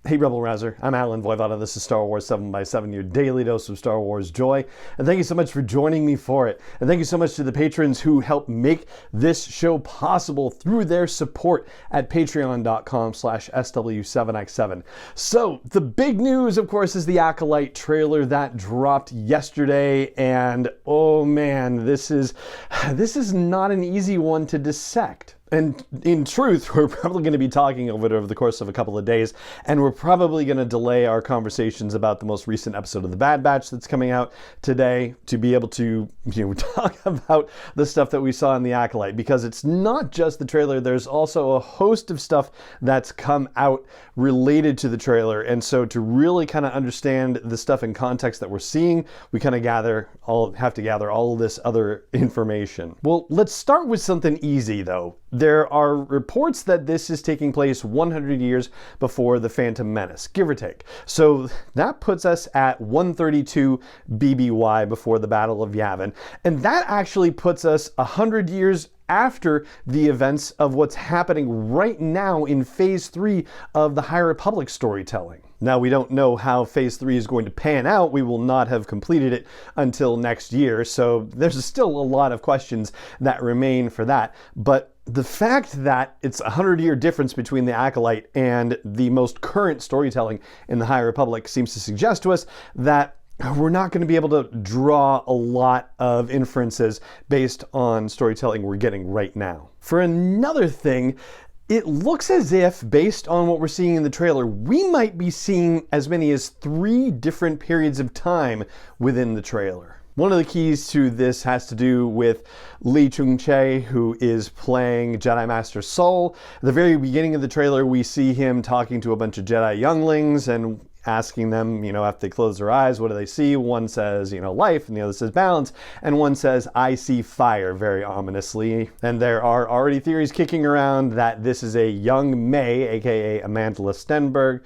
Hey Rebel Rouser, I'm Alan Voivod, this is Star Wars 7x7, your daily dose of Star Wars joy. And thank you so much for joining me for it. And thank you so much to the patrons who help make this show possible through their support at patreon.com/SW7x7. So the big news, of course, is the Acolyte trailer that dropped yesterday. And oh man, this is not an easy one to dissect. And in truth, we're probably going to be talking over it over the course of a couple of days, and we're probably going to delay our conversations about the most recent episode of The Bad Batch that's coming out today to be able to, talk about the stuff that we saw in The Acolyte, because it's not just the trailer, there's also a host of stuff that's come out related to the trailer. And so to really kind of understand the stuff in context that we're seeing, we kind of have to gather all of this other information. Well, let's start with something easy though. There are reports that this is taking place 100 years before the Phantom Menace, give or take. So that puts us at 132 BBY before the Battle of Yavin. And that actually puts us 100 years after the events of what's happening right now in Phase 3 of the High Republic storytelling. Now, we don't know how Phase 3 is going to pan out. We will not have completed it until next year, so there's still a lot of questions that remain for that. But the fact that it's a 100-year difference between the Acolyte and the most current storytelling in the High Republic seems to suggest to us that we're not going to be able to draw a lot of inferences based on storytelling we're getting right now. For another thing, it looks as if, based on what we're seeing in the trailer, we might be seeing as many as 3 different periods of time within the trailer. One of the keys to this has to do with Lee Chung-chae, who is playing Jedi Master Sol. At the very beginning of the trailer, we see him talking to a bunch of Jedi younglings and asking them, after they close their eyes, what do they see? One says, life, and the other says balance, and one says, I see fire, very ominously. And there are already theories kicking around that this is a young May, aka Amanda Stenberg,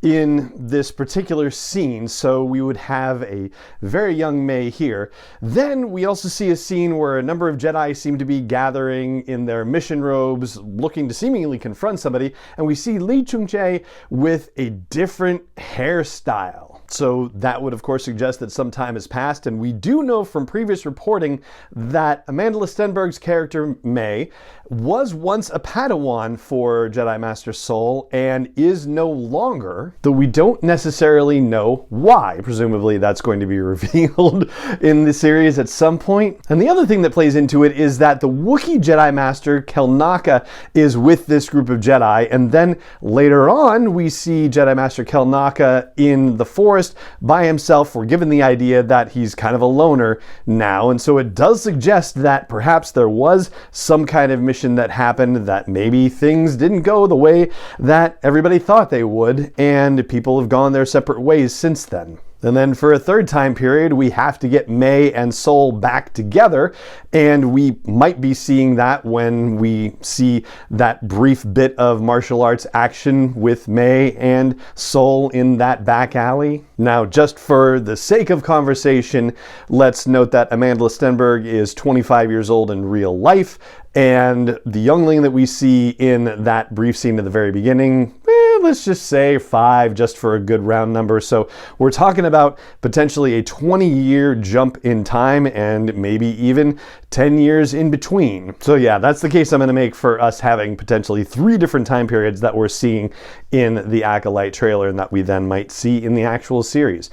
in this particular scene. So we would have a very young May here. Then we also see a scene where a number of Jedi seem to be gathering in their mission robes, looking to seemingly confront somebody, and we see Lee Chung-chae with a different hairstyle. So that would of course suggest that some time has passed, and we do know from previous reporting that Amanda Stenberg's character May was once a Padawan for Jedi Master Sol and is no longer, though we don't necessarily know why. Presumably that's going to be revealed in the series at some point. And the other thing that plays into it is that the Wookiee Jedi Master Kelnaka is with this group of Jedi, and then later on we see Jedi Master Kelnaka in the forest by himself. We're given the idea that he's kind of a loner now, and so it does suggest that perhaps there was some kind of mission that happened, that maybe things didn't go the way that everybody thought they would, and people have gone their separate ways since then. And then for a third time period, we have to get May and Sol back together, and we might be seeing that when we see that brief bit of martial arts action with May and Sol in that back alley. Now, just for the sake of conversation, let's note that Amanda Stenberg is 25 years old in real life, and the youngling that we see in that brief scene at the very beginning, let's just say 5, just for a good round number. So we're talking about potentially a 20-year jump in time, and maybe even 10 years in between. So yeah, that's the case I'm going to make for us having potentially 3 different time periods that we're seeing in the Acolyte trailer and that we then might see in the actual series.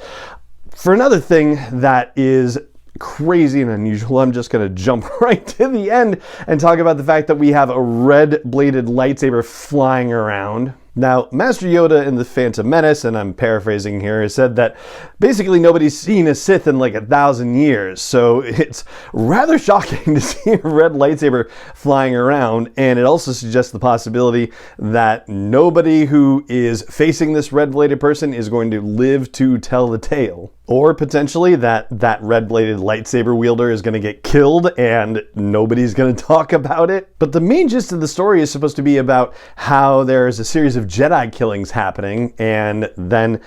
For another thing that is crazy and unusual, I'm just going to jump right to the end and talk about the fact that we have a red-bladed lightsaber flying around. Now, Master Yoda in the Phantom Menace, and I'm paraphrasing here, said that basically nobody's seen a Sith in like 1,000 years. So it's rather shocking to see a red lightsaber flying around, and it also suggests the possibility that nobody who is facing this red-bladed person is going to live to tell the tale. Or potentially that red-bladed lightsaber wielder is going to get killed and nobody's going to talk about it. But the main gist of the story is supposed to be about how there's a series of Jedi killings happening, and then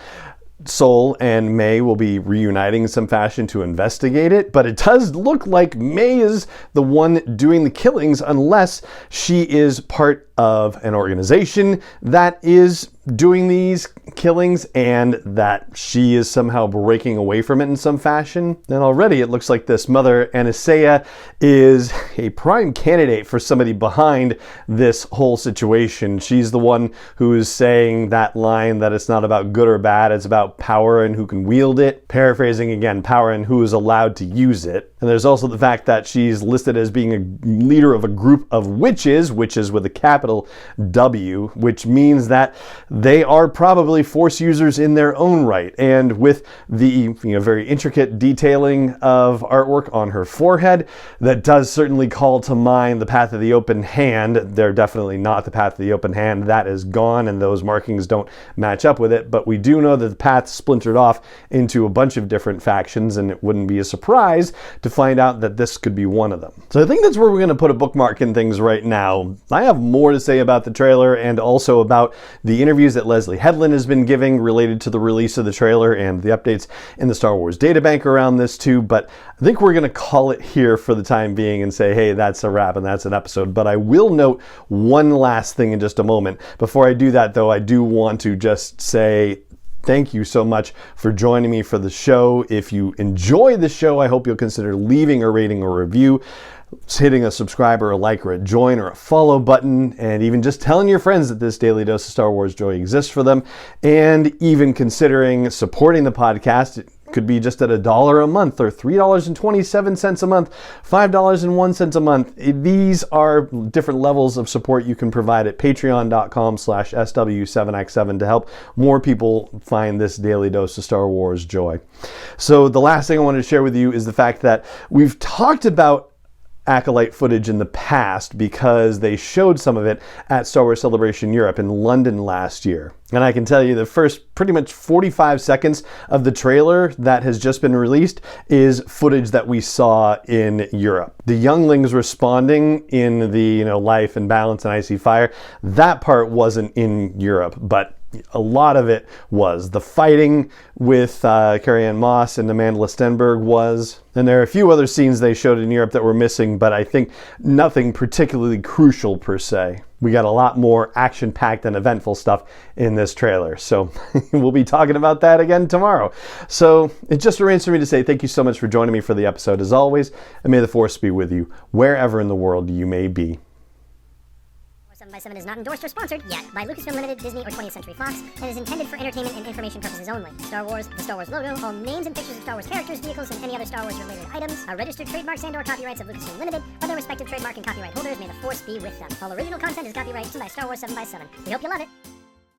Sol and May will be reuniting in some fashion to investigate it, but it does look like May is the one doing the killings unless she is part of an organization that is doing these killings and that she is somehow breaking away from it in some fashion, then already it looks like this Mother Anastasia is a prime candidate for somebody behind this whole situation. She's the one who is saying that line that it's not about good or bad, it's about power and who can wield it. Paraphrasing again, power and who is allowed to use it. And there's also the fact that she's listed as being a leader of a group of witches with a capital W, which means that they are probably Force users in their own right. And with the very intricate detailing of artwork on her forehead, that does certainly call to mind the Path of the Open Hand. They're definitely not the Path of the Open Hand. That is gone, and those markings don't match up with it. But we do know that the path splintered off into a bunch of different factions, and it wouldn't be a surprise to find out that this could be one of them. So I think that's where we're going to put a bookmark in things right now. I have more to say about the trailer and also about the interviews that Leslie Headland has been giving related to the release of the trailer and the updates in the Star Wars databank around this too, but I think we're going to call it here for the time being and say, hey, that's a wrap and that's an episode. But I will note one last thing in just a moment. Before I do that, though, I do want to just say thank you so much for joining me for the show. If you enjoy the show, I hope you'll consider leaving a rating or review, hitting a subscribe or a like or a join or a follow button, and even just telling your friends that this Daily Dose of Star Wars Joy exists for them, and even considering supporting the podcast. It could be just at $1 a month or $3.27 a month, $5.01 a month. These are different levels of support you can provide at patreon.com/SW7x7 to help more people find this Daily Dose of Star Wars Joy. So the last thing I wanted to share with you is the fact that we've talked about Acolyte footage in the past because they showed some of it at Star Wars Celebration Europe in London last year. And I can tell you the first pretty much 45 seconds of the trailer that has just been released is footage that we saw in Europe. The younglings responding in the life and balance and icy fire, that part wasn't in Europe, but a lot of it was. The fighting with Carrie-Anne Moss and Amanda Stenberg was. And there are a few other scenes they showed in Europe that were missing, but I think nothing particularly crucial per se. We got a lot more action-packed and eventful stuff in this trailer. So we'll be talking about that again tomorrow. So it just remains for me to say thank you so much for joining me for the episode as always, and may the Force be with you wherever in the world you may be. 7x7 is not endorsed or sponsored yet by Lucasfilm Limited, Disney, or 20th Century Fox, and is intended for entertainment and information purposes only. Star Wars, the Star Wars logo, all names and pictures of Star Wars characters, vehicles, and any other Star Wars related items are registered trademarks and/or copyrights of Lucasfilm Limited, or their respective trademark and copyright holders. May the Force be with them. All original content is copyright by Star Wars 7x7. We hope you love it.